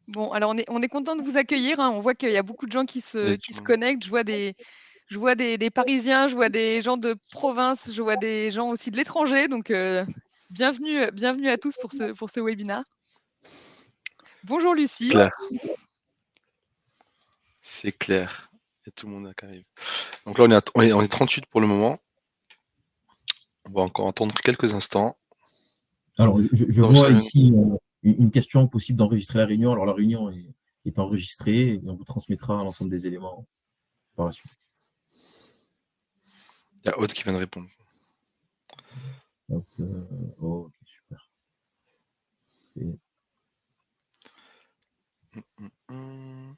Bon, alors on est content de vous accueillir, hein. On voit qu'il y a beaucoup de gens Et qui tout se le monde. connectent. Je vois des Parisiens, je vois des gens de province, je vois des gens aussi de l'étranger. Donc, bienvenue à tous pour ce webinaire. Bonjour C'est Lucie. clair, c'est clair. Et tout le monde qui arrive. Donc là, on est 38 pour le moment. On va encore attendre quelques instants. Alors, je Donc, vois ici une question possible d'enregistrer la réunion. Alors, la réunion est enregistrée et on vous transmettra l'ensemble des éléments par la suite. il y a Aude qui vient de répondre. Donc, ok, super. Et Hum.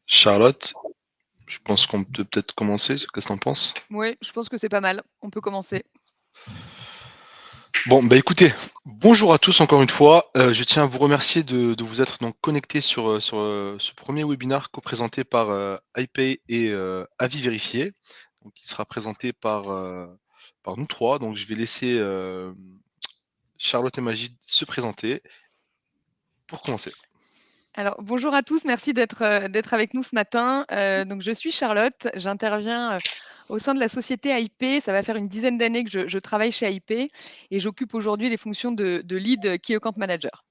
Charlotte, je pense qu'on peut peut-être commencer. Qu'est-ce que tu en penses? Oui, je pense que c'est pas mal. On peut commencer. Bon, bah écoutez, bonjour à tous encore une fois. Je tiens à vous remercier de vous être donc connectés sur ce premier webinaire co-présenté par iPay et Avis Vérifié, donc qui sera présenté par nous trois. Donc je vais laisser Charlotte et Magid se présenter pour commencer. Alors, bonjour à tous, merci d'être avec nous ce matin. Donc, je suis Charlotte, j'interviens au sein de la société IP. Ça va faire une dizaine d'années que je travaille chez IP et j'occupe aujourd'hui les fonctions de lead Key Account Manager.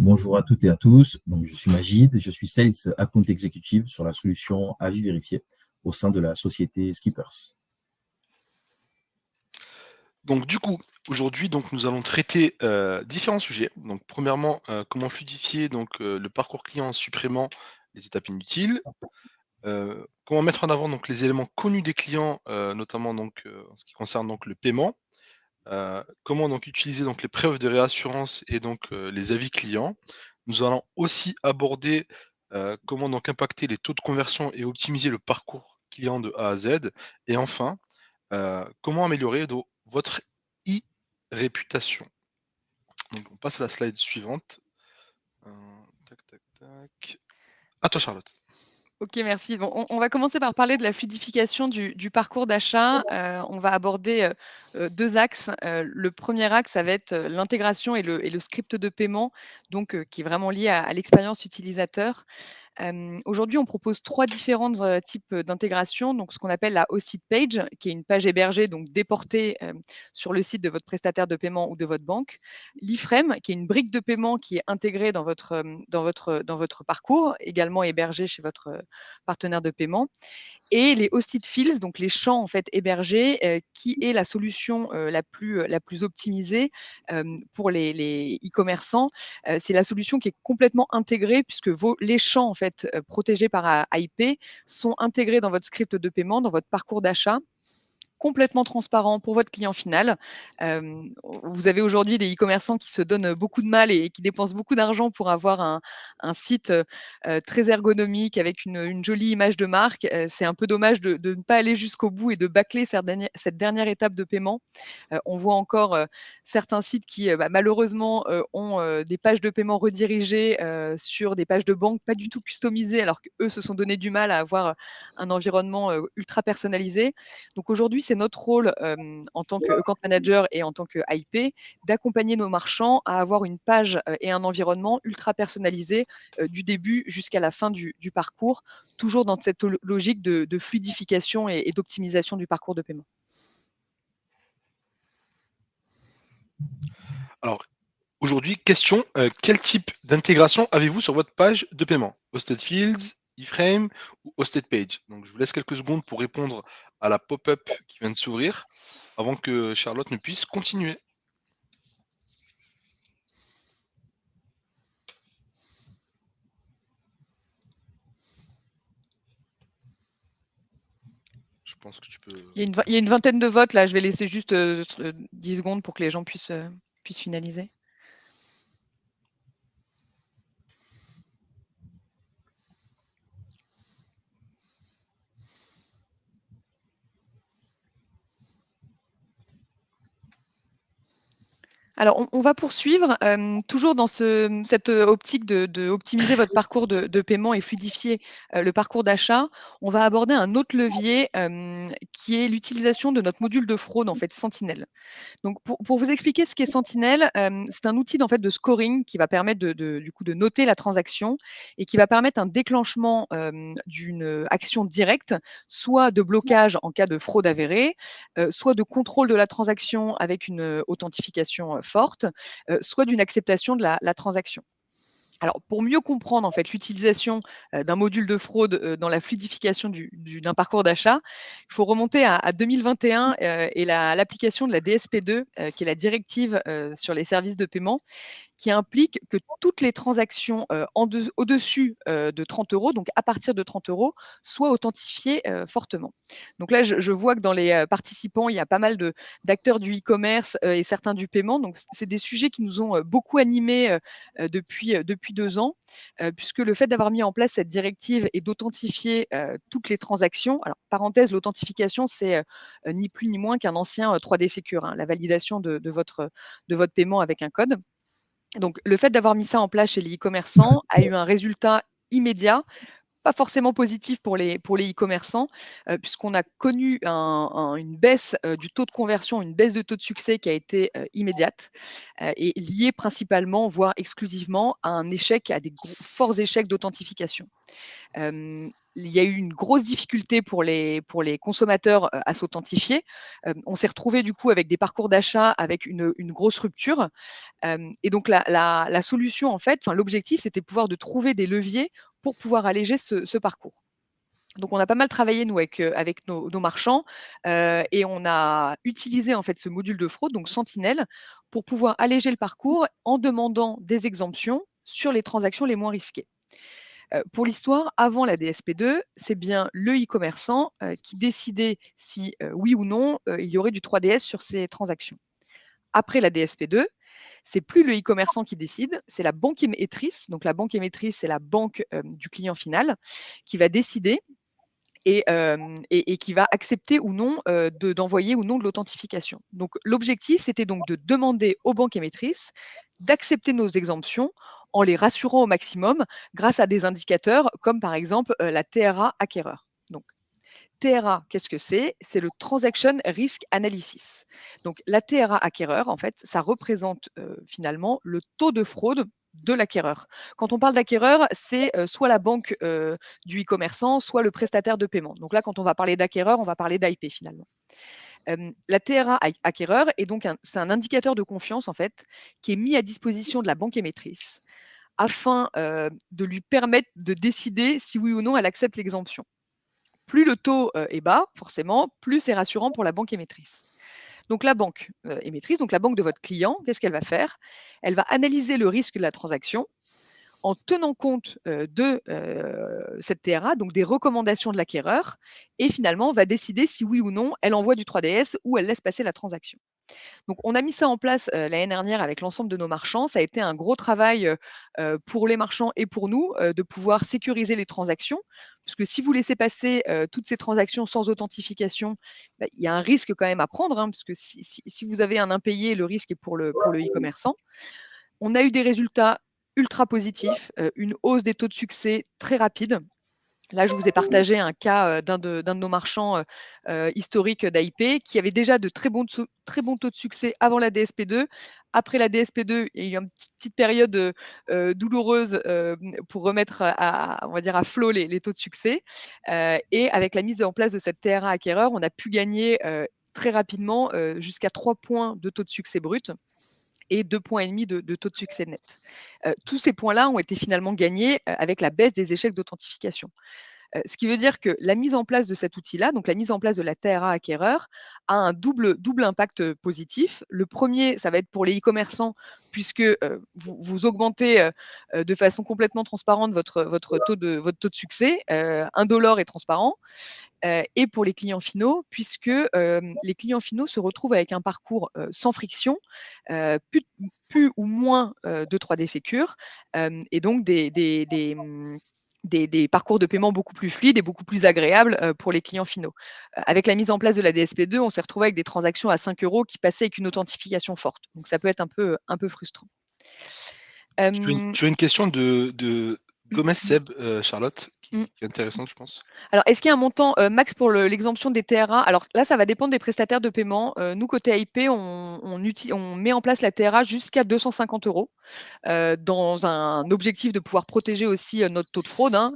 bonjour à toutes et à tous. Donc, je suis Magid, je suis Sales Account Executive sur la solution Avis Vérifié au sein de la société Skippers. Donc du coup, aujourd'hui, donc nous allons traiter différents sujets. Donc premièrement, comment fluidifier donc le parcours client en supprimant les étapes inutiles. Comment mettre en avant donc les éléments connus des clients, notamment donc en ce qui concerne donc le paiement. Comment donc utiliser donc les preuves de réassurance et donc les avis clients. Nous allons aussi aborder comment donc impacter les taux de conversion et optimiser le parcours client de A à Z. Et enfin, comment améliorer votre e-réputation. Donc on passe à la slide suivante. Tac, tac, tac. À toi Charlotte. Ok, merci. Bon, on va commencer par parler de la fluidification du parcours d'achat. On va aborder deux axes. Le premier axe, ça va être l'intégration et le script de paiement, donc qui est vraiment lié à l'expérience utilisateur. Aujourd'hui, on propose 3 différents types d'intégration. Donc, ce qu'on appelle la hosted page, qui est une page hébergée, donc déportée sur le site de votre prestataire de paiement ou de votre banque. L'e-frame, qui est une brique de paiement qui est intégrée dans votre parcours, également hébergée chez votre partenaire de paiement. Et les hosted fields, donc les champs en fait hébergés, qui est la solution la plus optimisée pour les e-commerçants. C'est la solution qui est complètement intégrée puisque les champs en fait protégés par IP sont intégrés dans votre script de paiement, dans votre parcours d'achat, complètement transparent pour votre client final. Vous avez aujourd'hui des e-commerçants qui se donnent beaucoup de mal et qui dépensent beaucoup d'argent pour avoir un site très ergonomique avec une jolie image de marque. C'est un peu dommage de ne pas aller jusqu'au bout et de bâcler cette dernière étape de paiement. On voit encore certains sites qui, malheureusement, ont des pages de paiement redirigées sur des pages de banque pas du tout customisées, alors qu'eux se sont donné du mal à avoir un environnement ultra personnalisé. Donc aujourd'hui, c'est notre rôle en tant que account manager et en tant que IP d'accompagner nos marchands à avoir une page et un environnement ultra personnalisé du début jusqu'à la fin du parcours, toujours dans cette logique de fluidification et d'optimisation du parcours de paiement. Alors aujourd'hui, question, quel type d'intégration avez-vous sur votre page de paiement? Hosted Fields, iframe ou Hosted Page? Donc je vous laisse quelques secondes pour répondre à la pop-up qui vient de s'ouvrir avant que Charlotte ne puisse continuer. Je pense que tu peux répondre. Il y a une vingtaine de votes là, je vais laisser juste 10 secondes pour que les gens puissent finaliser. Alors, on va poursuivre, toujours dans cette optique de optimiser votre parcours de paiement et fluidifier, le parcours d'achat. On va aborder un autre levier, qui est l'utilisation de notre module de fraude, en fait, Sentinelle. Donc pour vous expliquer ce qu'est Sentinelle, c'est un outil, en fait, de scoring qui va permettre du coup, de noter la transaction et qui va permettre un déclenchement, d'une action directe, soit de blocage en cas de fraude avérée, soit de contrôle de la transaction avec une, authentification, forte, soit d'une acceptation de la transaction. Alors, pour mieux comprendre en fait l'utilisation d'un module de fraude dans la fluidification d'un parcours d'achat, il faut remonter à 2021 et l'application de la DSP2, qui est la directive sur les services de paiement, qui implique que toutes les transactions au-dessus de 30 euros, donc à partir de 30 euros, soient authentifiées fortement. Donc là, je vois que dans les participants, il y a pas mal d'acteurs du e-commerce et certains du paiement. Donc, c'est des sujets qui nous ont beaucoup animés depuis 2 ans, puisque le fait d'avoir mis en place cette directive et d'authentifier toutes les transactions, alors parenthèse, l'authentification, c'est ni plus ni moins qu'un ancien 3D Secure, hein, la validation de votre paiement avec un code. Donc, le fait d'avoir mis ça en place chez les e-commerçants a eu un résultat immédiat, pas forcément positif pour les e-commerçants, puisqu'on a connu une baisse du taux de conversion, une baisse de taux de succès qui a été immédiate et liée principalement, voire exclusivement, à des forts échecs d'authentification. Il y a eu une grosse difficulté pour les consommateurs à s'authentifier. On s'est retrouvé du coup avec des parcours d'achat avec une grosse rupture. Et donc la solution en fait, enfin l'objectif, c'était de trouver des leviers pour pouvoir alléger ce parcours. Donc on a pas mal travaillé nous avec nos marchands, et on a utilisé en fait ce module de fraude, donc Sentinelle, pour pouvoir alléger le parcours en demandant des exemptions sur les transactions les moins risquées. Pour l'histoire, avant la DSP2, c'est bien le e-commerçant, qui décidait si, oui ou non, il y aurait du 3DS sur ces transactions. Après la DSP2, c'est plus le e-commerçant qui décide, c'est la banque émettrice. Donc la banque émettrice, c'est la banque du client final qui va décider et qui va accepter ou non d'envoyer ou non de l'authentification. Donc l'objectif, c'était donc de demander aux banques émettrices d'accepter nos exemptions en les rassurant au maximum grâce à des indicateurs comme par exemple la TRA acquéreur. Donc TRA, qu'est-ce que c'est? C'est le Transaction Risk Analysis. Donc, la TRA acquéreur, en fait, ça représente finalement le taux de fraude de l'acquéreur. Quand on parle d'acquéreur, c'est soit la banque du e-commerçant, soit le prestataire de paiement. Donc là, quand on va parler d'acquéreur, on va parler d'IP finalement. La TRA acquéreur est donc c'est un indicateur de confiance en fait qui est mis à disposition de la banque émettrice afin de lui permettre de décider si oui ou non elle accepte l'exemption. Plus le taux est bas, forcément, plus c'est rassurant pour la banque émettrice. Donc la banque émettrice, donc la banque de votre client, qu'est-ce qu'elle va faire? Elle va analyser le risque de la transaction en tenant compte de cette TRA, donc des recommandations de l'acquéreur, et finalement va décider si oui ou non elle envoie du 3DS ou elle laisse passer la transaction. Donc, on a mis ça en place l'année dernière avec l'ensemble de nos marchands. Ça a été un gros travail pour les marchands et pour nous de pouvoir sécuriser les transactions. Parce que si vous laissez passer toutes ces transactions sans authentification, bah, il y a un risque quand même à prendre, hein, parce que si vous avez un impayé, le risque est pour le e-commerçant. On a eu des résultats ultra positifs, une hausse des taux de succès très rapide. Là, je vous ai partagé un cas d'un de nos marchands historiques d'AIP qui avait déjà de très bons taux de succès avant la DSP2. Après la DSP2, il y a eu une petite période douloureuse pour remettre on va dire à flot les taux de succès. Et avec la mise en place de cette TRA acquéreur, on a pu gagner très rapidement jusqu'à 3 points de taux de succès brut et 2,5 points de taux de succès net. Tous ces points-là ont été finalement gagnés avec la baisse des échecs d'authentification. Ce qui veut dire que la mise en place de cet outil-là, donc la mise en place de la TRA acquéreur, a un double impact positif. Le premier, ça va être pour les e-commerçants, puisque vous augmentez de façon complètement transparente votre taux de succès, indolore et transparent. Et pour les clients finaux, puisque les clients finaux se retrouvent avec un parcours sans friction, plus ou moins de 3D Secure, et donc des des parcours de paiement beaucoup plus fluides et beaucoup plus agréables pour les clients finaux. Avec la mise en place de la DSP2, on s'est retrouvé avec des transactions à 5 € qui passaient avec une authentification forte. Donc ça peut être un peu frustrant. Tu as une question de Gomez Seb, Charlotte, Mmh. qui est intéressante, je pense. Alors, est-ce qu'il y a un montant max pour l'exemption des TRA? Alors là, ça va dépendre des prestataires de paiement. Nous, côté AIP, on met en place la TRA jusqu'à 250 €. Dans un objectif de pouvoir protéger aussi notre taux de fraude, hein.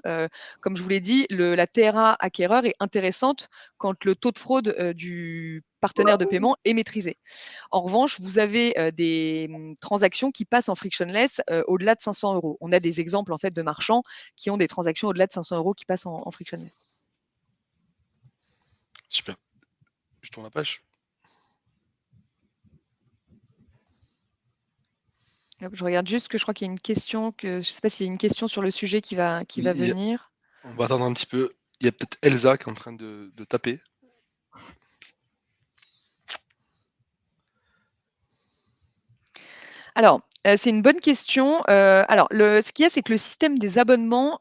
Comme je vous l'ai dit, la TRA acquéreur est intéressante quand le taux de fraude du partenaire de paiement est maîtrisé. En revanche, vous avez des transactions qui passent en frictionless au-delà de 500 €. On a des exemples en fait de marchands qui ont des transactions au-delà de 500 € qui passent en frictionless. Super. Je tourne la page. Hop, je regarde juste que je crois qu'il y a une question je ne sais pas s'il y a une question sur le sujet qui va venir. On va attendre un petit peu. Il y a peut-être Elsa qui est en train de taper. Alors, c'est une bonne question. Alors ce qu'il y a, c'est que le système des abonnements,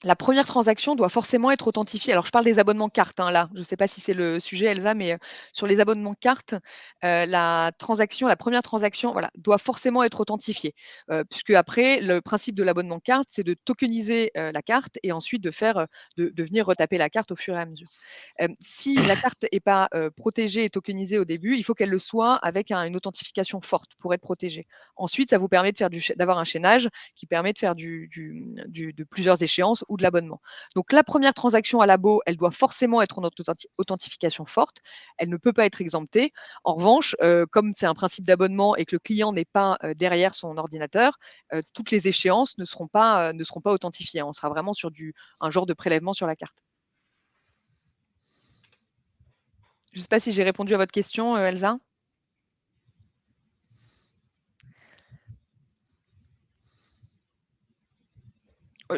la première transaction doit forcément être authentifiée. Alors je parle des abonnements cartes, hein, là. Je ne sais pas si c'est le sujet Elsa, mais, sur les abonnements cartes, la première transaction, voilà, doit forcément être authentifiée. Puisque après, le principe de l'abonnement carte, c'est de tokeniser, la carte et ensuite de faire, de venir retaper la carte au fur et à mesure. Si la carte est pas, protégée et tokenisée au début, il faut qu'elle le soit avec une authentification forte pour être protégée. Ensuite, ça vous permet de faire d'avoir un chaînage qui permet de faire de plusieurs échéances ou de l'abonnement. Donc la première transaction à labo, elle doit forcément être en authentification forte. Elle ne peut pas être exemptée. En revanche, comme c'est un principe d'abonnement et que le client n'est pas derrière son ordinateur, toutes les échéances ne seront pas authentifiées. On sera vraiment sur un genre de prélèvement sur la carte. Je ne sais pas si j'ai répondu à votre question, Elsa.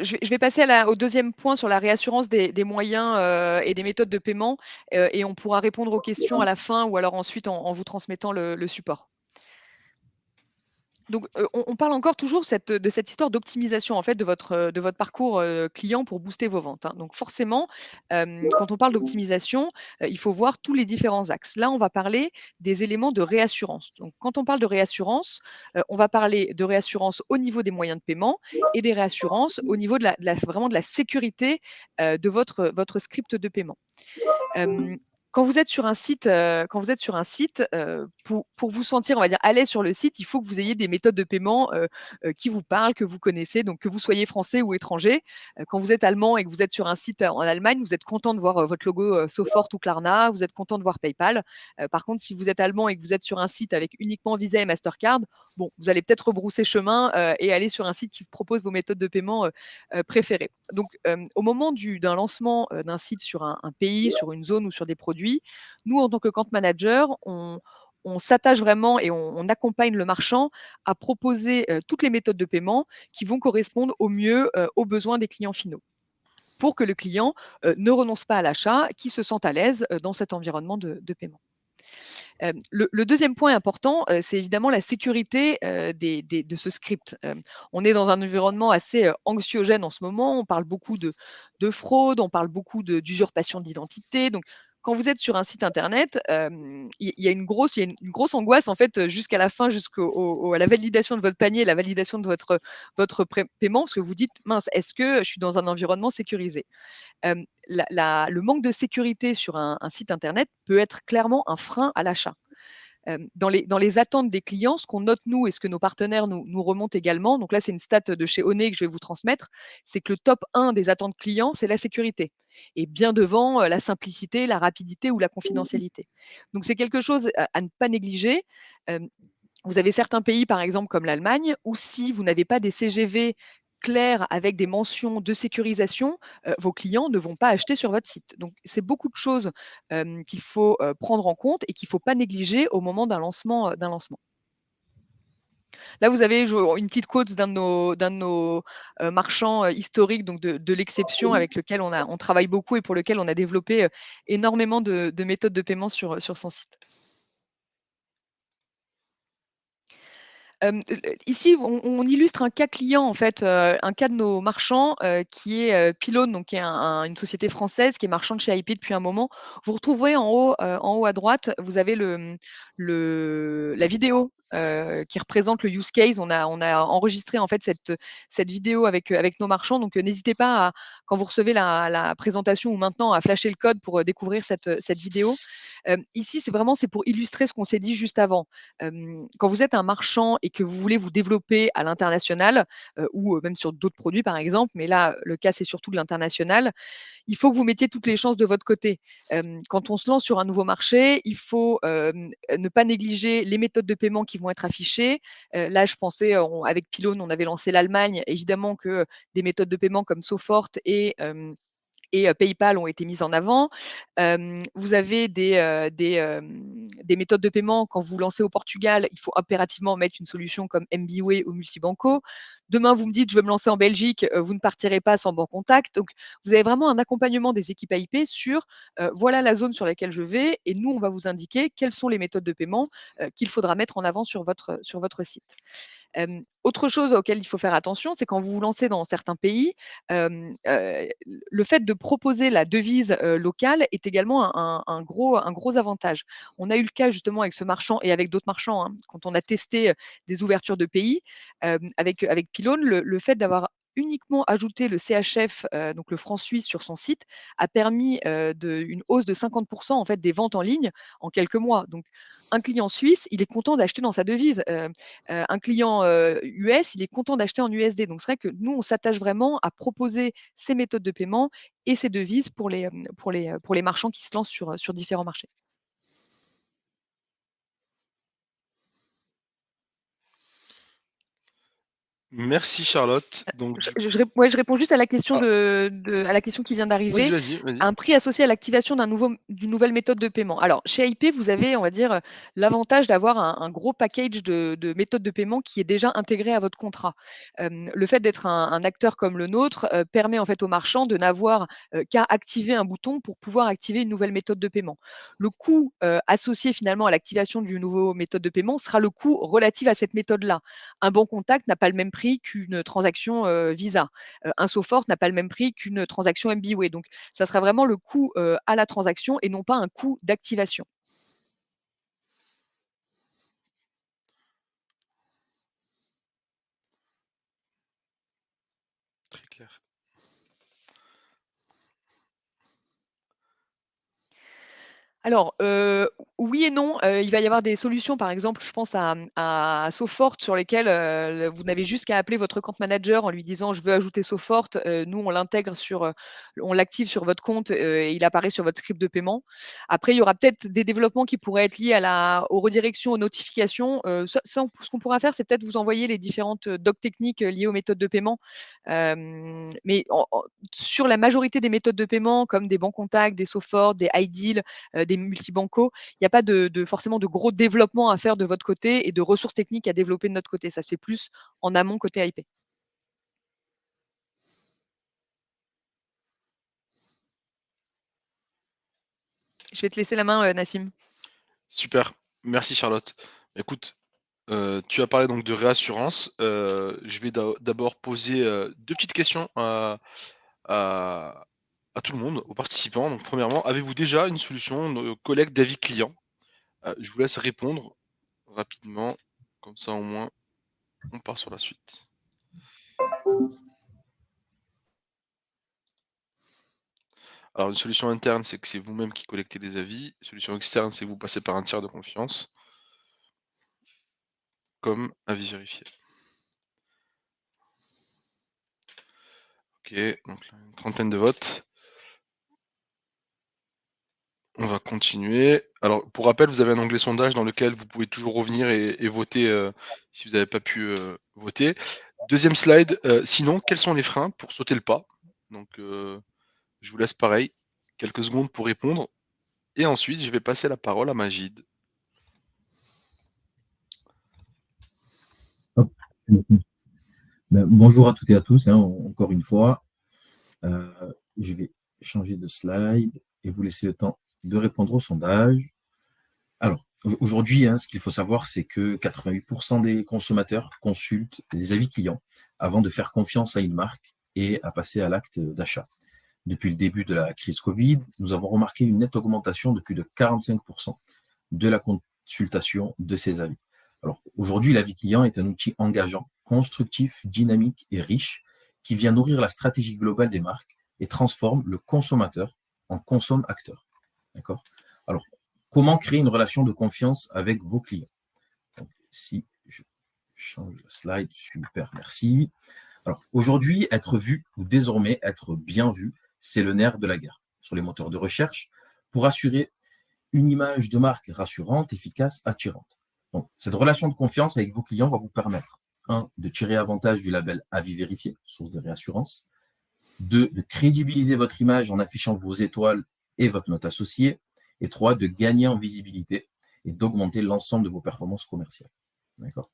Je vais passer au deuxième point sur la réassurance des moyens et des méthodes de paiement, et on pourra répondre aux questions à la fin ou alors ensuite en vous transmettant le support. Donc, on parle encore toujours de cette histoire d'optimisation en fait de votre parcours client pour booster vos ventes, hein. Donc forcément, quand on parle d'optimisation, il faut voir tous les différents axes. Là, on va parler des éléments de réassurance. Donc quand on parle de réassurance, on va parler de réassurance au niveau des moyens de paiement et des réassurances au niveau vraiment de la sécurité, de votre script de paiement. Quand vous êtes sur un site, pour vous sentir, on va dire, à l'aise sur le site, il faut que vous ayez des méthodes de paiement, qui vous parlent, que vous connaissez, donc que vous soyez français ou étranger. Quand vous êtes allemand et que vous êtes sur un site en Allemagne, vous êtes content de voir, votre logo, Sofort ou Klarna, vous êtes content de voir PayPal. Par contre, si vous êtes allemand et que vous êtes sur un site avec uniquement Visa et Mastercard, bon, vous allez peut-être rebrousser chemin, et aller sur un site qui vous propose vos méthodes de paiement, préférées. Donc, au moment d'un lancement, d'un site sur un pays, sur une zone ou sur des produits, nous, en tant que compte manager, on s'attache vraiment et on accompagne le marchand à proposer, toutes les méthodes de paiement qui vont correspondre au mieux, aux besoins des clients finaux, pour que le client, ne renonce pas à l'achat, qu'il se sente à l'aise, dans cet environnement de paiement. Le 2e point important, c'est évidemment la sécurité, de ce script. On est dans un environnement assez, anxiogène en ce moment. On parle beaucoup de fraude, on parle beaucoup d'usurpation d'identité. Donc quand vous êtes sur un site internet, il y a une grosse angoisse en fait, jusqu'à la fin, à la validation de votre panier, la validation de votre paiement, parce que vous dites: «Mince, est-ce que je suis dans un environnement sécurisé?» Le manque de sécurité sur un site internet peut être clairement un frein à l'achat. Dans les attentes des clients, ce qu'on note nous et ce que nos partenaires nous remontent également, donc là c'est une stat de chez Oné que je vais vous transmettre, c'est que le top 1 des attentes clients, c'est la sécurité, et bien devant la simplicité, la rapidité ou la confidentialité. Donc c'est quelque chose à ne pas négliger. Vous avez certains pays, par exemple comme l'Allemagne, où si vous n'avez pas des CGV clairs avec des mentions de sécurisation, vos clients ne vont pas acheter sur votre site. Donc c'est beaucoup de choses, qu'il faut, prendre en compte et qu'il ne faut pas négliger au moment d'un lancement. Là, vous avez une petite quote d'un de nos, marchands, historiques, donc de l'exception avec lequel on travaille beaucoup et pour lequel on a développé, énormément de méthodes de paiement sur son site. Ici, on illustre un cas client, en fait, un cas de nos marchands, qui est Pylone, donc qui est une société française qui est marchande chez IP depuis un moment. Vous retrouverez en haut à droite, vous avez la vidéo qui représente le use case. On a enregistré en fait cette vidéo avec nos marchands. Donc n'hésitez pas, quand vous recevez la présentation ou maintenant, à flasher le code pour découvrir cette vidéo. Ici, c'est pour illustrer ce qu'on s'est dit juste avant. Quand vous êtes un marchand et que vous voulez vous développer à l'international, ou même sur d'autres produits par exemple, mais là, le cas, c'est surtout de l'international, il faut que vous mettiez toutes les chances de votre côté. Quand on se lance sur un nouveau marché, il faut ne pas négliger les méthodes de paiement qui vont être affichées. Là, je pensais, avec Pylone, on avait lancé l'Allemagne. Évidemment que des méthodes de paiement comme Sofort et PayPal ont été mises en avant. Vous avez des méthodes de paiement quand vous lancez au Portugal, il faut impérativement mettre une solution comme MBWay ou Multibanco. Demain, vous me dites: «Je veux me lancer en Belgique», vous ne partirez pas sans Bancontact. Donc vous avez vraiment un accompagnement des équipes IP sur, voilà la zone sur laquelle je vais et nous, on va vous indiquer quelles sont les méthodes de paiement, qu'il faudra mettre en avant sur votre site. Autre chose auquel il faut faire attention, c'est quand vous vous lancez dans certains pays, le fait de proposer la devise, locale est également un gros avantage. On a eu le cas justement avec ce marchand et avec d'autres marchands, hein, quand on a testé, des ouvertures de pays, avec Pylone, le fait d'avoir uniquement ajouté le CHF, donc le franc suisse sur son site, a permis, une hausse de 50 en fait des ventes en ligne en quelques mois. Donc un client suisse, il est content d'acheter dans sa devise. Un client US, il est content d'acheter en USD. Donc c'est vrai que nous, on s'attache vraiment à proposer ces méthodes de paiement et ces devises pour les marchands qui se lancent sur différents marchés. Merci Charlotte. Donc Je réponds juste à la question ah, à la question qui vient vas-y, d'arriver. vas-y, vas-y. Un prix associé à l'activation d'une nouvelle méthode de paiement. Alors, chez IP, vous avez, on va dire, l'avantage d'avoir un gros package de méthodes de paiement qui est déjà intégré à votre contrat. Le fait d'être un acteur comme le nôtre permet en fait aux marchands de n'avoir qu'à activer un bouton pour pouvoir activer une nouvelle méthode de paiement. Le coût associé finalement à l'activation d'une nouvelle méthode de paiement sera le coût relatif à cette méthode-là. Un bon contact n'a pas le même prix qu'une transaction Visa. Un Sofort n'a pas le même prix qu'une transaction MBWay. Donc, ça sera vraiment le coût à la transaction et non pas un coût d'activation. Très clair. Alors, oui et non, il va y avoir des solutions, par exemple, je pense à Sofort sur lesquelles, vous n'avez juste qu'à appeler votre compte manager en lui disant: «Je veux ajouter Sofort», nous on l'active sur votre compte, et il apparaît sur votre script de paiement. Après, il y aura peut-être des développements qui pourraient être liés aux redirections, aux notifications, ce qu'on pourra faire, c'est peut-être vous envoyer les différentes, docs techniques, liées aux méthodes de paiement. Mais sur la majorité des méthodes de paiement comme des Bancontact, des Sofort, des iDeal, des multibancos, il n'y a pas forcément de gros développement à faire de votre côté et de ressources techniques à développer de notre côté. Ça se fait plus en amont côté IP. Je vais te laisser la main, Nassim. Super. Merci Charlotte. Écoute, tu as parlé donc de réassurance. Je vais d'abord poser, 2 petites questions à à tout le monde, aux participants. Donc premièrement, avez-vous déjà une solution de collecte d'avis clients? Je vous laisse répondre rapidement, comme ça au moins on part sur la suite. Alors une solution interne, c'est que c'est vous-même qui collectez les avis. Solution externe, c'est que vous passez par un tiers de confiance, comme avis vérifié. OK, donc là, une trentaine de votes. On va continuer. Alors, pour rappel, vous avez un onglet sondage dans lequel vous pouvez toujours revenir et voter, si vous n'avez pas pu, voter. Deuxième slide, sinon, quels sont les freins pour sauter le pas? Donc, je vous laisse pareil, quelques secondes pour répondre et ensuite je vais passer la parole à Magid. Hop. Ben, bonjour à toutes et à tous, hein, encore une fois. Je vais changer de slide et vous laisser le temps de répondre au sondage. Alors, Aujourd'hui, ce qu'il faut savoir, c'est que 88% des consommateurs consultent les avis clients avant de faire confiance à une marque et à passer à l'acte d'achat. Depuis le début de la crise Covid, nous avons remarqué une nette augmentation de plus de 45% de la consultation de ces avis. Alors aujourd'hui, l'avis client est un outil engageant, constructif, dynamique et riche qui vient nourrir la stratégie globale des marques et transforme le consommateur en consomme-acteur. D'accord? Alors, comment créer une relation de confiance avec vos clients? Donc, si je change la slide, super, merci. Alors, aujourd'hui, être vu ou désormais être bien vu, c'est le nerf de la guerre sur les moteurs de recherche pour assurer une image de marque rassurante, efficace, attirante. Donc, cette relation de confiance avec vos clients va vous permettre, de tirer avantage du label avis vérifié, source de réassurance. 2, de crédibiliser votre image en affichant vos étoiles et votre note associée. Et 3, de gagner en visibilité et d'augmenter l'ensemble de vos performances commerciales. D'accord?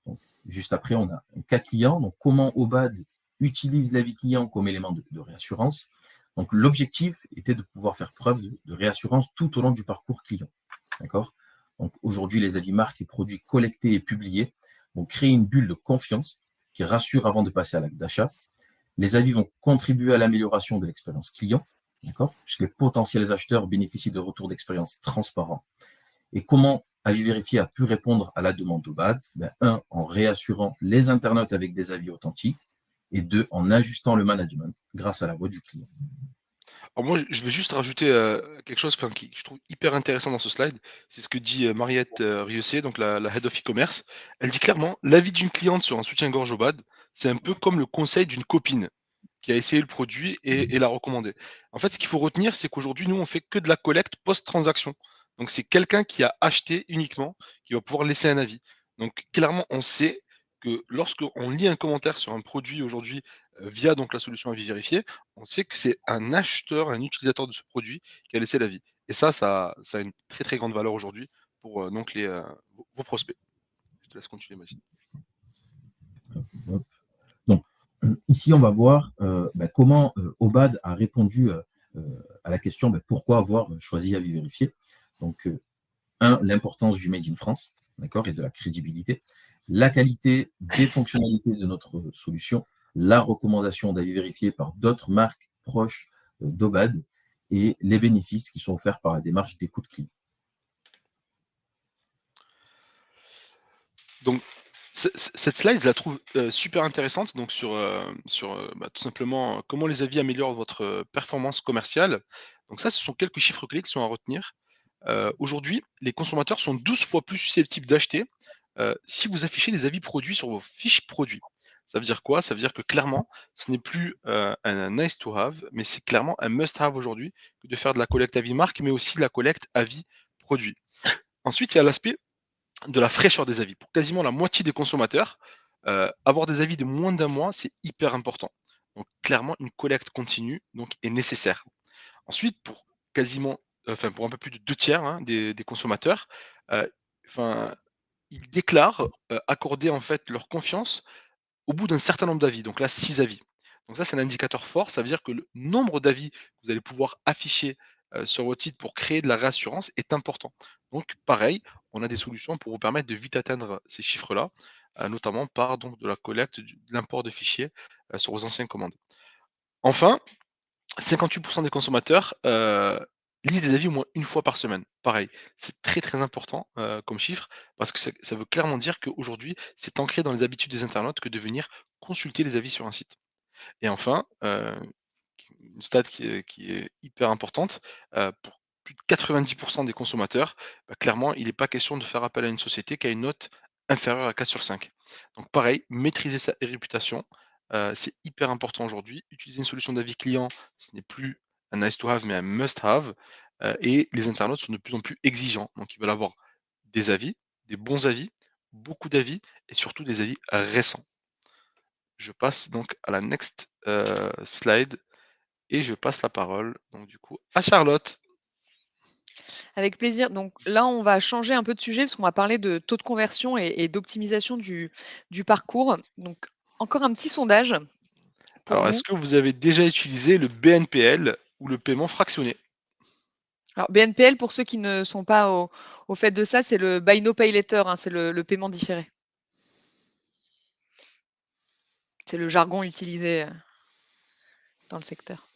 Donc, juste après, on a un cas client. Donc, comment Obad utilise l'avis client comme élément de réassurance. Donc, l'objectif était de pouvoir faire preuve de réassurance tout au long du parcours client. D'accord? Donc, aujourd'hui, les avis marques et produits collectés et publiés vont créer une bulle de confiance qui rassure avant de passer à l'acte d'achat. Les avis vont contribuer à l'amélioration de l'expérience client, d'accord, puisque les potentiels acheteurs bénéficient de retours d'expérience transparents. Et comment Avis Vérifié a pu répondre à la demande d'Obad? En réassurant les internautes avec des avis authentiques, et 2, en ajustant le management grâce à la voix du client. Alors moi, je vais juste rajouter quelque chose qui je trouve hyper intéressant dans ce slide. C'est ce que dit Mariette Rieussé, donc la Head of E-Commerce. Elle dit clairement, l'avis d'une cliente sur un soutien-gorge au bad, c'est un peu comme le conseil d'une copine qui a essayé le produit et l'a recommandé. En fait, ce qu'il faut retenir, c'est qu'aujourd'hui, nous, on fait que de la collecte post-transaction. Donc, c'est quelqu'un qui a acheté uniquement qui va pouvoir laisser un avis. Donc, clairement, on sait que lorsqu'on lit un commentaire sur un produit aujourd'hui via donc la solution avis vérifié, on sait que c'est un acheteur, un utilisateur de ce produit qui a laissé l'avis. Et ça a une très très grande valeur aujourd'hui pour donc vos prospects. Je te laisse continuer, Mathilde. Donc, ici, on va voir comment Obad a répondu à la question pourquoi avoir choisi Avis Vérifié. Donc, l'importance du Made in France, d'accord, et de la crédibilité, la qualité des fonctionnalités de notre solution, la recommandation d'avis vérifié par d'autres marques proches d'Obad et les bénéfices qui sont offerts par la démarche d'écoute client. Donc, cette slide, je la trouve super intéressante donc sur tout simplement comment les avis améliorent votre performance commerciale. Donc ça, ce sont quelques chiffres clés qui sont à retenir. Aujourd'hui, les consommateurs sont 12 fois plus susceptibles d'acheter si vous affichez des avis produits sur vos fiches produits. Ça veut dire quoi? Ça veut dire que clairement, ce n'est plus un nice to have, mais c'est clairement un must have aujourd'hui que de faire de la collecte avis marque, mais aussi la collecte avis produit. Ensuite, il y a l'aspect de la fraîcheur des avis. Pour quasiment la moitié des consommateurs, avoir des avis de moins d'un mois, c'est hyper important. Donc clairement, une collecte continue donc, est nécessaire. Ensuite, pour pour un peu plus de 2 tiers des consommateurs, euh, enfin, ils déclarent accorder en fait leur confiance au bout d'un certain nombre d'avis. Donc là, 6 avis. Donc ça, c'est un indicateur fort. Ça veut dire que le nombre d'avis que vous allez pouvoir afficher sur votre site pour créer de la réassurance est important. Donc pareil, on a des solutions pour vous permettre de vite atteindre ces chiffres-là, notamment par donc, de la collecte, de l'import de fichiers sur vos anciennes commandes. Enfin, 58% des consommateurs lisent des avis au moins une fois par semaine. Pareil, c'est très très important comme chiffre parce que ça veut clairement dire qu'aujourd'hui, c'est ancré dans les habitudes des internautes que de venir consulter les avis sur un site. Et enfin, une stat qui est hyper importante, pour plus de 90% des consommateurs, clairement, il n'est pas question de faire appel à une société qui a une note inférieure à 4 sur 5. Donc pareil, maîtriser sa réputation, c'est hyper important aujourd'hui. Utiliser une solution d'avis client, ce n'est plus un nice to have, mais un must have. Et les internautes sont de plus en plus exigeants. Donc ils veulent avoir des avis, des bons avis, beaucoup d'avis et surtout des avis récents. Je passe donc à la next slide et je passe la parole donc du coup à Charlotte. Avec plaisir. Donc là, on va changer un peu de sujet parce qu'on va parler de taux de conversion et d'optimisation du parcours. Donc, encore un petit sondage pour Alors vous. est-ce que vous avez déjà utilisé le BNPL ou le paiement fractionné? Alors BNPL, pour ceux qui ne sont pas au fait de ça, c'est le buy now pay later, hein, c'est le paiement différé. C'est le jargon utilisé dans le secteur.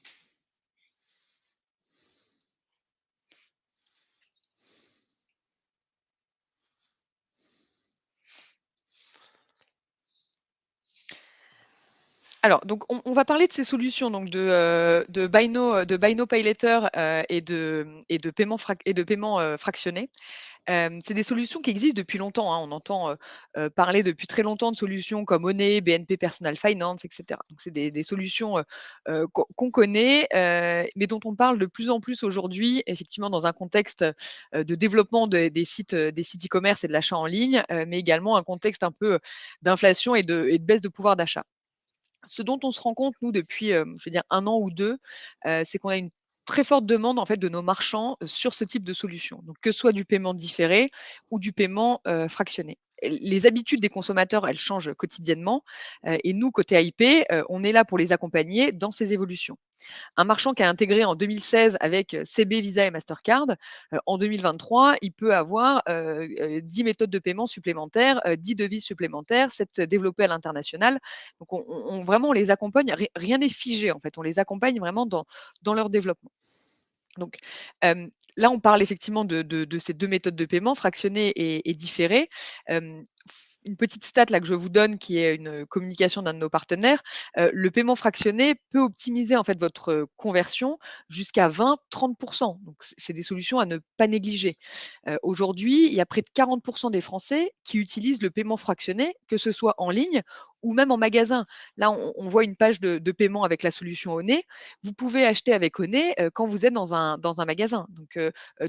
Alors, donc on va parler de ces solutions donc de buy now pay later, et de paiement fractionné. C'est des solutions qui existent depuis longtemps, hein. On entend, parler depuis très longtemps de solutions comme Money, BNP Personal Finance et cetera. Donc c'est des solutions, qu'on connaît, mais dont on parle de plus en plus aujourd'hui, effectivement dans un contexte, de développement des sites e-commerce et de l'achat en ligne, mais également un contexte un peu, d'inflation et de baisse de pouvoir d'achat. Ce dont on se rend compte, nous, depuis, je veux dire 1 an ou 2, c'est qu'on a une très forte demande, en fait, de nos marchands, sur ce type de solution. Donc que ce soit du paiement différé ou du paiement, fractionné. Et les habitudes des consommateurs, elles changent quotidiennement, et nous, côté AIP, on est là pour les accompagner dans ces évolutions. Un marchand qui a intégré en 2016 avec, CB, Visa et Mastercard, en 2023, il peut avoir, 10 méthodes de paiement supplémentaires, 10 devises supplémentaires, 7 développées à l'international. Donc on vraiment on les accompagne, rien n'est figé en fait, on les accompagne vraiment dans leur développement. Donc, là, on parle effectivement de ces 2 méthodes de paiement, fractionné et différé. Une petite stat là que je vous donne qui est une communication d'un de nos partenaires, le paiement fractionné peut optimiser en fait votre, conversion jusqu'à 20-30. Donc c'est des solutions à ne pas négliger. Aujourd'hui, il y a près de 40 des Français qui utilisent le paiement fractionné, que ce soit en ligne ou même en magasin. Là, on voit une page de paiement avec la solution au nez. Vous pouvez acheter avec Onet, quand vous êtes dans un magasin. Donc,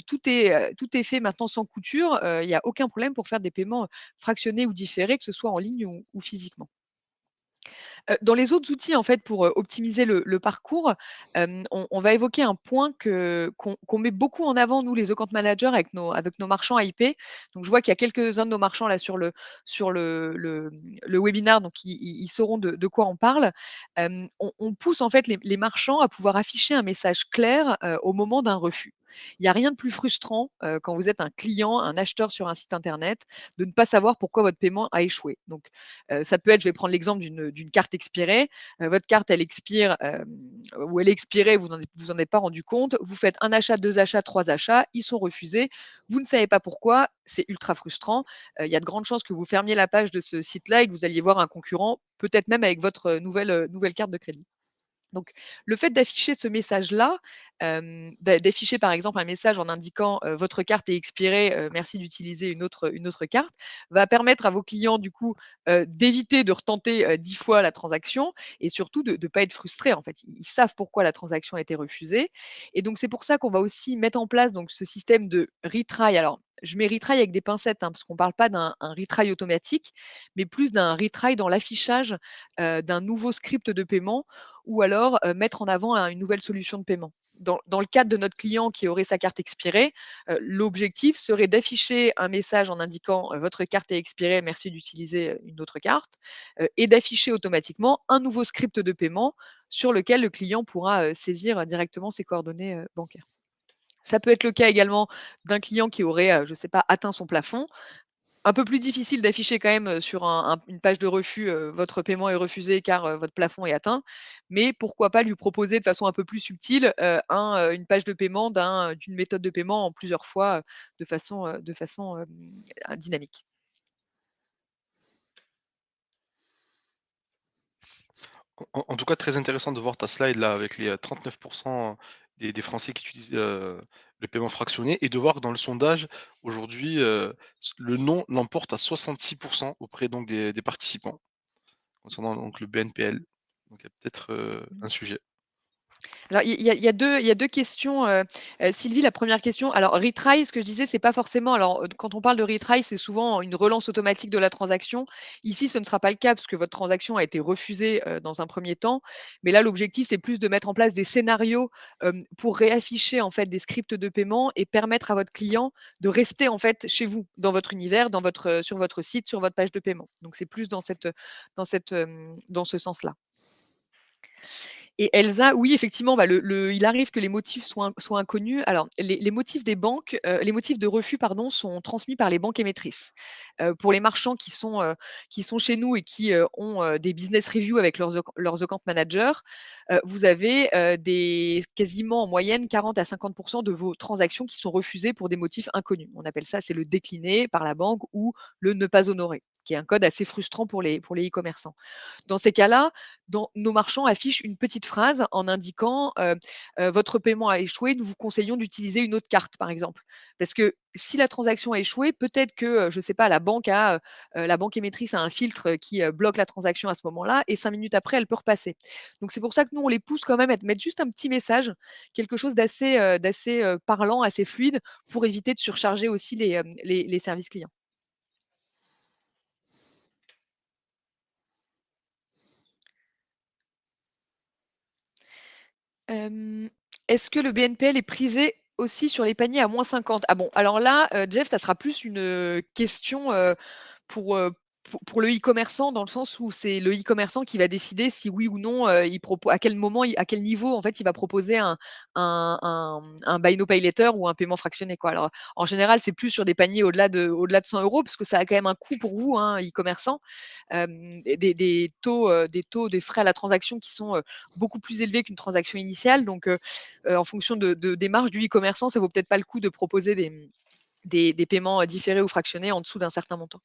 tout est fait maintenant sans couture, il y a aucun problème pour faire des paiements fractionnés ou différés, que ce soit en ligne ou physiquement. Dans les autres outils, en fait, pour, optimiser le parcours, on va évoquer un point qu'on met beaucoup en avant, nous, les account managers, avec nos marchands IP. Donc je vois qu'il y a quelques-uns de nos marchands là sur le webinar, donc ils sauront de quoi on parle. On pousse en fait les marchands à pouvoir afficher un message clair, au moment d'un refus. Il n'y a rien de plus frustrant, quand vous êtes un client, un acheteur sur un site internet, de ne pas savoir pourquoi votre paiement a échoué. Donc ça peut être, je vais prendre l'exemple d'une carte expirée. Votre carte, elle expire, ou elle est expirée, vous en êtes pas rendu compte. Vous faites un achat, 2 achats, 3 achats, ils sont refusés. Vous ne savez pas pourquoi, c'est ultra frustrant. Il y a de grandes chances que vous fermiez la page de ce site-là et que vous alliez voir un concurrent, peut-être même avec votre, nouvelle carte de crédit. Donc, le fait d'afficher ce message-là, d'afficher par exemple un message en indiquant, «Votre carte est expirée, merci d'utiliser une autre carte», va permettre à vos clients du coup, d'éviter de retenter, 10 fois la transaction et surtout de ne pas être frustrés en fait. Ils savent pourquoi la transaction a été refusée et donc c'est pour ça qu'on va aussi mettre en place donc ce système de retry. Alors, je mets retry avec des pincettes, hein, parce qu'on ne parle pas d'un retry automatique, mais plus d'un retry dans l'affichage, d'un nouveau script de paiement ou alors, mettre en avant une nouvelle solution de paiement. Dans le cadre de notre client qui aurait sa carte expirée, l'objectif serait d'afficher un message en indiquant, «Votre carte est expirée, merci d'utiliser, une autre carte», et d'afficher automatiquement un nouveau script de paiement sur lequel le client pourra, saisir directement ses coordonnées, bancaires. Ça peut être le cas également d'un client qui aurait, je ne sais pas, atteint son plafond. Un peu plus difficile d'afficher quand même, sur une page de refus, votre paiement est refusé car, votre plafond est atteint. Mais pourquoi pas lui proposer de façon un peu plus subtile, une page de paiement d'une méthode de paiement en plusieurs fois, de façon dynamique. En tout cas, très intéressant de voir ta slide là avec les 39 des Français qui utilisent le paiement fractionné et de voir que dans le sondage, aujourd'hui, le non l'emporte à 66 auprès donc des participants, concernant donc le BNPL. Donc il y a peut-être un sujet. Alors il y a deux questions, Sylvie, la première question, alors retry, ce que je disais, c'est pas forcément, alors, quand on parle de retry, c'est souvent une relance automatique de la transaction. Ici, ce ne sera pas le cas parce que votre transaction a été refusée, dans un premier temps. Mais là, l'objectif, c'est plus de mettre en place des scénarios, pour réafficher, en fait, des scripts de paiement et permettre à votre client de rester, en fait, chez vous, dans votre univers, sur votre site, sur votre page de paiement. Donc c'est plus dans ce sens-là. Et Elsa, oui, effectivement, bah, il arrive que les motifs soient inconnus. Alors, les motifs des banques, les motifs de refus, pardon, sont transmis par les banques émettrices. Pour les marchands qui sont chez nous et qui ont des business reviews avec leurs account managers, vous avez quasiment en moyenne 40 à 50% de vos transactions qui sont refusées pour des motifs inconnus. On appelle ça, c'est le décliné par la banque ou le ne pas honorer, qui est un code assez frustrant pour les e-commerçants. Dans ces cas-là, nos marchands affichent une petite phrase en indiquant votre paiement a échoué, nous vous conseillons d'utiliser une autre carte, par exemple. Parce que si la transaction a échoué, peut-être que, je ne sais pas, la banque émettrice a un filtre qui bloque la transaction à ce moment-là, et 5 minutes après, elle peut repasser. Donc c'est pour ça que nous, on les pousse quand même à mettre juste un petit message, quelque chose d'assez parlant, assez fluide, pour éviter de surcharger aussi les services clients. Est-ce que le BNPL est prisé aussi sur les paniers à -50? Ah bon, alors là, Jeff, ça sera plus une, question, pour, pour le e-commerçant, dans le sens où c'est le e-commerçant qui va décider si oui ou non, à quel moment, à quel niveau, en fait, il va proposer un buy now pay later ou un paiement fractionné, quoi. Alors, en général, c'est plus sur des paniers au-delà de 100 €, parce que ça a quand même un coût pour vous, hein, e-commerçant. Des taux, des frais à la transaction qui sont, beaucoup plus élevés qu'une transaction initiale. Donc, en fonction des marges du e-commerçant, ça vaut peut-être pas le coup de proposer des paiements, différés ou fractionnés en dessous d'un certain montant.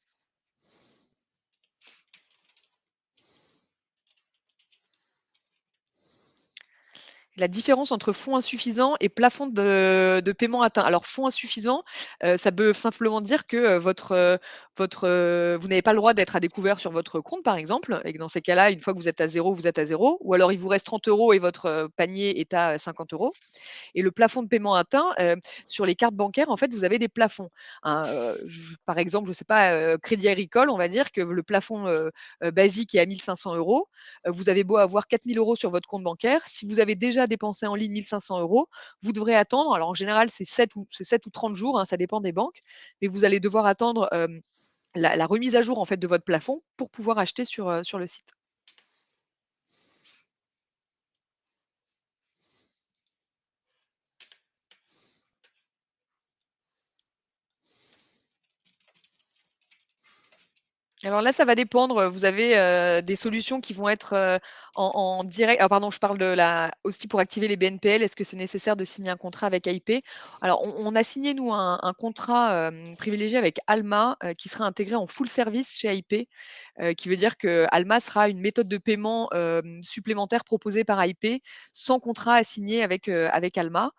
La différence entre fonds insuffisants et plafond de paiement atteint. Alors, fonds insuffisants, ça peut simplement dire que, vous n'avez pas le droit d'être à découvert sur votre compte, par exemple, et que dans ces cas-là, une fois que vous êtes à zéro, vous êtes à zéro. Ou alors il vous reste 30 € et votre, panier est à 50 €. Et le plafond de paiement atteint, sur les cartes bancaires, en fait, vous avez des plafonds. Hein, par exemple, je ne sais pas, Crédit Agricole, on va dire que le plafond, basique est à 1 500 €. Vous avez beau avoir 4 000 € sur votre compte bancaire, si vous avez déjà dépensé en ligne 1 500 €, vous devrez attendre, alors en général, c'est 7 ou 30 jours, hein, ça dépend des banques, mais vous allez devoir attendre, la remise à jour, en fait, de votre plafond pour pouvoir acheter sur le site. Alors là, ça va dépendre. Vous avez, des solutions qui vont être, en direct. Ah pardon, je parle aussi pour activer les BNPL, est-ce que c'est nécessaire de signer un contrat avec AIP? Alors on a signé nous un contrat, privilégié avec Alma, qui sera intégré en full service chez AIP, qui veut dire que Alma sera une méthode de paiement, supplémentaire proposée par AIP, sans contrat à signer avec Alma.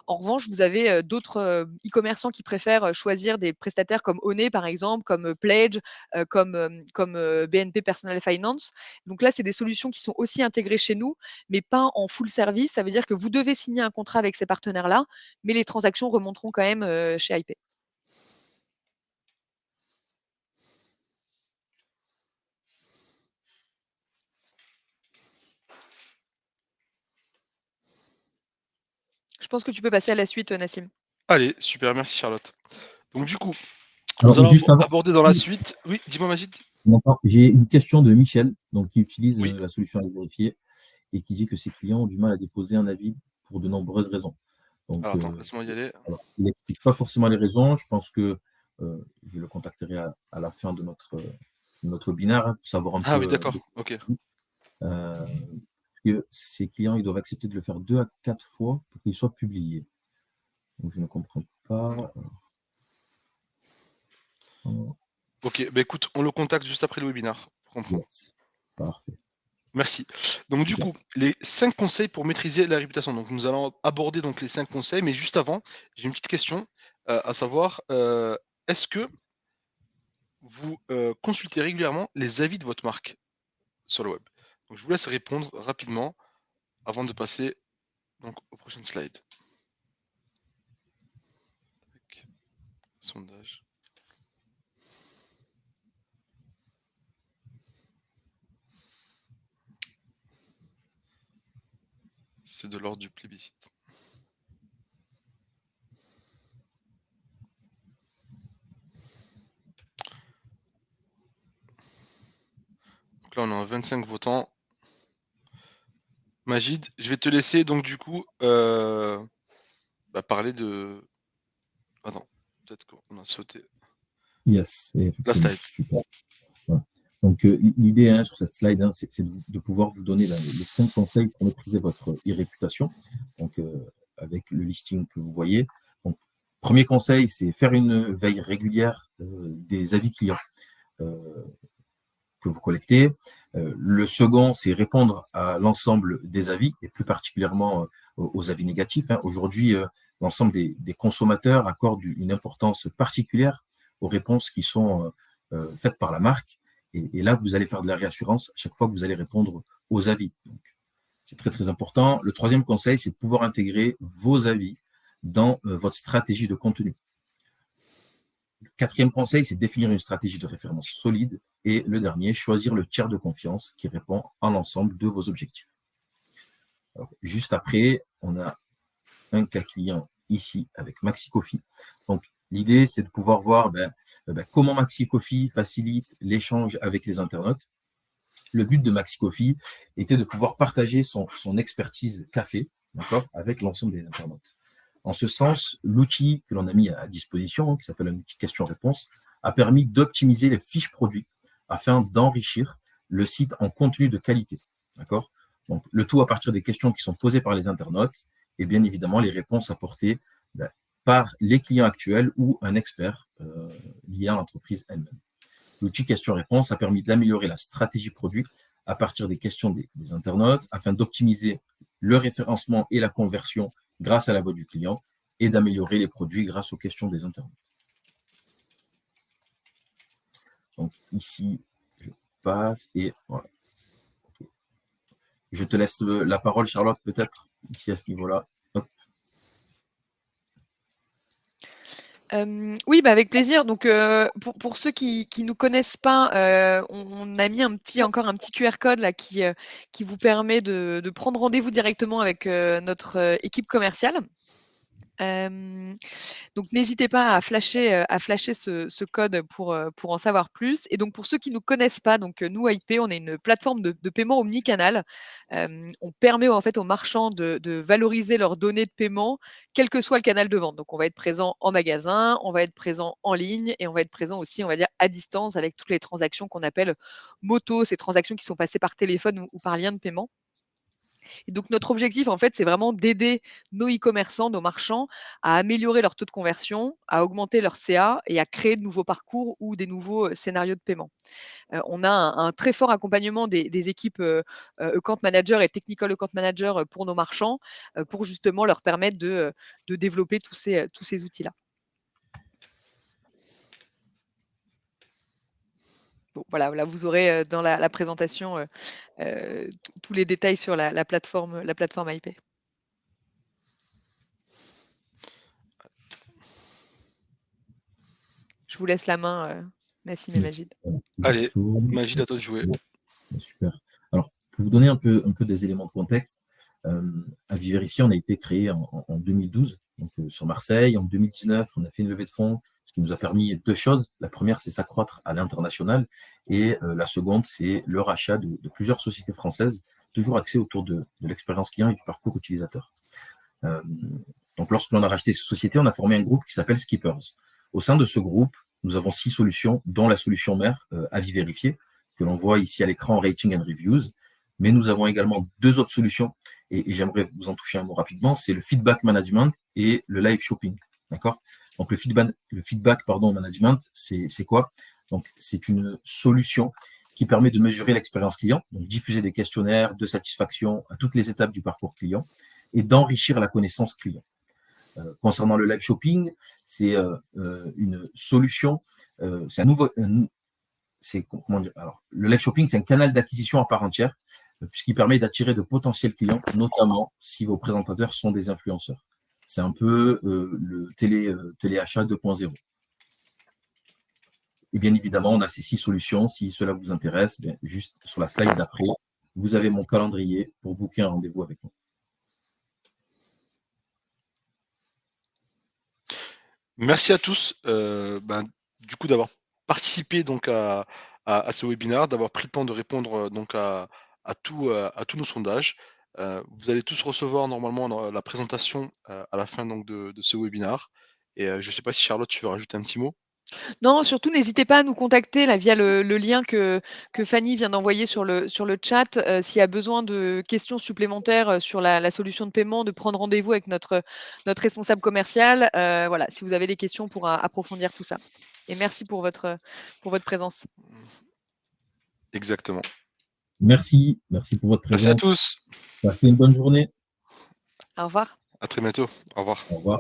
En revanche, vous avez, d'autres, e-commerçants qui préfèrent, choisir des prestataires comme Honey, par exemple, comme, Pledge, comme BNP Personal Finance. Donc là, c'est des solutions qui sont aussi intégrées chez nous, mais pas en full service. Ça veut dire que vous devez signer un contrat avec ces partenaires-là, mais les transactions remonteront quand même, chez AIP. Je pense que tu peux passer à la suite, Nassim. Allez, super, merci Charlotte. Donc du coup, nous Alors, allons juste avant, aborder dans la suite. Oui, dis-moi Magid. j'ai une question de Michel, donc, qui utilise Oui. la solution à vérifier et qui dit que ses clients ont du mal à déposer un avis pour de nombreuses raisons. Donc, Alors attends, laisse-moi y aller. alors, il n'explique pas forcément les raisons. Je pense que je le contacterai à la fin de notre webinaire, hein, pour savoir un Ah oui, peu d'accord, ok. parce que ces clients, ils doivent accepter de le faire 2 à 4 fois pour qu'il soit publié. Donc je ne comprends pas. Ok, bah écoute, on le contacte juste après le webinaire pour comprendre. Yes, parfait. Merci. Donc du Super. coup, les 5 conseils pour maîtriser la réputation. Donc nous allons aborder donc les 5 conseils, mais juste avant, j'ai une petite question, à savoir, est-ce que vous consultez régulièrement les avis de votre marque sur le web? Donc je vous laisse répondre rapidement avant de passer donc aux prochaines slides. Tac. Sondage. C'est de l'ordre du plébiscite. Donc là, on a 25 votants. Magid, je vais te laisser donc du coup parler de. Attends, peut-être qu'on a sauté Yes, la effectivement, slide. super. Voilà. Donc, l'idée sur cette slide, c'est de pouvoir vous donner les 5 conseils pour maîtriser votre e-réputation, donc, avec le listing que vous voyez. Donc, premier conseil, c'est faire une veille régulière des avis clients que vous collectez. Le second, c'est répondre à l'ensemble des avis, et plus particulièrement aux avis négatifs. Aujourd'hui, l'ensemble des consommateurs accordent une importance particulière aux réponses qui sont faites par la marque. Et là, vous allez faire de la réassurance chaque fois que vous allez répondre aux avis. C'est très, très important. Le troisième conseil, c'est de pouvoir intégrer vos avis dans votre stratégie de contenu. Le quatrième conseil, c'est de définir une stratégie de référence solide. Et le dernier, choisir le tiers de confiance qui répond à l'ensemble de vos objectifs. Alors, juste après, on a un cas client ici avec MaxiCoffee. Donc, l'idée, c'est de pouvoir voir comment MaxiCoffee facilite l'échange avec les internautes. Le but de MaxiCoffee était de pouvoir partager son expertise café, d'accord, avec l'ensemble des internautes. En ce sens, l'outil que l'on a mis à disposition, qui s'appelle un outil question-réponse, a permis d'optimiser les fiches produits afin d'enrichir le site en contenu de qualité. D'accord ? Donc, le tout à partir des questions qui sont posées par les internautes et bien évidemment les réponses apportées par les clients actuels ou un expert lié à l'entreprise elle-même. L'outil question-réponse a permis d'améliorer la stratégie produit à partir des questions des internautes afin d'optimiser le référencement et la conversion grâce à la voix du client et d'améliorer les produits grâce aux questions des internautes. Donc ici, je passe et voilà. Okay. Je te laisse la parole, Charlotte, peut-être, ici à ce niveau-là. Oui, avec plaisir. Donc, pour ceux qui nous connaissent pas, on a mis encore un petit QR code là qui vous permet de prendre rendez-vous directement avec notre équipe commerciale. Donc n'hésitez pas à flasher ce code pour en savoir plus. Et donc pour ceux qui nous connaissent pas, donc nous IP, on est une plateforme de paiement omnicanal. On permet en fait aux marchands de valoriser leurs données de paiement, quel que soit le canal de vente. Donc on va être présent en magasin, on va être présent en ligne et on va être présent aussi, on va dire, à distance avec toutes les transactions qu'on appelle moto, ces transactions qui sont passées par téléphone ou par lien de paiement. Et donc, notre objectif, en fait, c'est vraiment d'aider nos e-commerçants, nos marchands, à améliorer leur taux de conversion, à augmenter leur CA et à créer de nouveaux parcours ou des nouveaux scénarios de paiement. On a un très fort accompagnement des équipes account manager et technical account manager pour nos marchands, pour justement leur permettre de développer tous ces outils-là. Bon, voilà, là, vous aurez dans la présentation tous les détails sur la plateforme IP. Je vous laisse la main, Nassim et Majid. Allez, Magid, à toi de jouer. Super. Alors, pour vous donner un peu des éléments de contexte, Avis Vérifié, on a été créé en 2012, donc, sur Marseille. En 2019, on a fait une levée de fonds, ce qui nous a permis deux choses. La première, c'est s'accroître à l'international. Et la seconde, c'est le rachat de plusieurs sociétés françaises, toujours axées autour de l'expérience client et du parcours utilisateur. Donc, lorsque l'on a racheté ces sociétés, on a formé un groupe qui s'appelle Skippers. Au sein de ce groupe, nous avons 6 solutions, dont la solution mère, Avis Vérifié, que l'on voit ici à l'écran, Rating and Reviews. Mais nous avons également 2 autres solutions, et j'aimerais vous en toucher un mot rapidement, c'est le Feedback Management et le Live Shopping. D'accord ? Donc, le feedback management, c'est quoi ? Donc, c'est une solution qui permet de mesurer l'expérience client, donc diffuser des questionnaires de satisfaction à toutes les étapes du parcours client et d'enrichir la connaissance client. Concernant le live shopping, c'est une solution, c'est un nouveau, comment dire, alors, le live shopping, c'est un canal d'acquisition à part entière, puisqu'il permet d'attirer de potentiels clients, notamment si vos présentateurs sont des influenceurs. C'est un peu le téléachat 2.0. Et bien évidemment, on a ces 6 solutions. Si cela vous intéresse, bien, juste sur la slide d'après, vous avez mon calendrier pour booker un rendez-vous avec moi. Merci à tous du coup d'avoir participé donc à ce webinaire, d'avoir pris le temps de répondre donc à tous nos sondages. Vous allez tous recevoir normalement la présentation à la fin donc de ce webinaire. Et je ne sais pas si Charlotte, tu veux rajouter un petit mot? Non, surtout n'hésitez pas à nous contacter là via le lien que Fanny vient d'envoyer sur le chat, s'il y a besoin de questions supplémentaires, sur la solution de paiement, de prendre rendez-vous avec notre responsable commercial. Voilà, si vous avez des questions pour approfondir tout ça. Et merci pour votre présence. Exactement. Merci pour votre Merci à présence. tous. Passez une bonne journée. Au revoir. À très bientôt. Au revoir. Au revoir.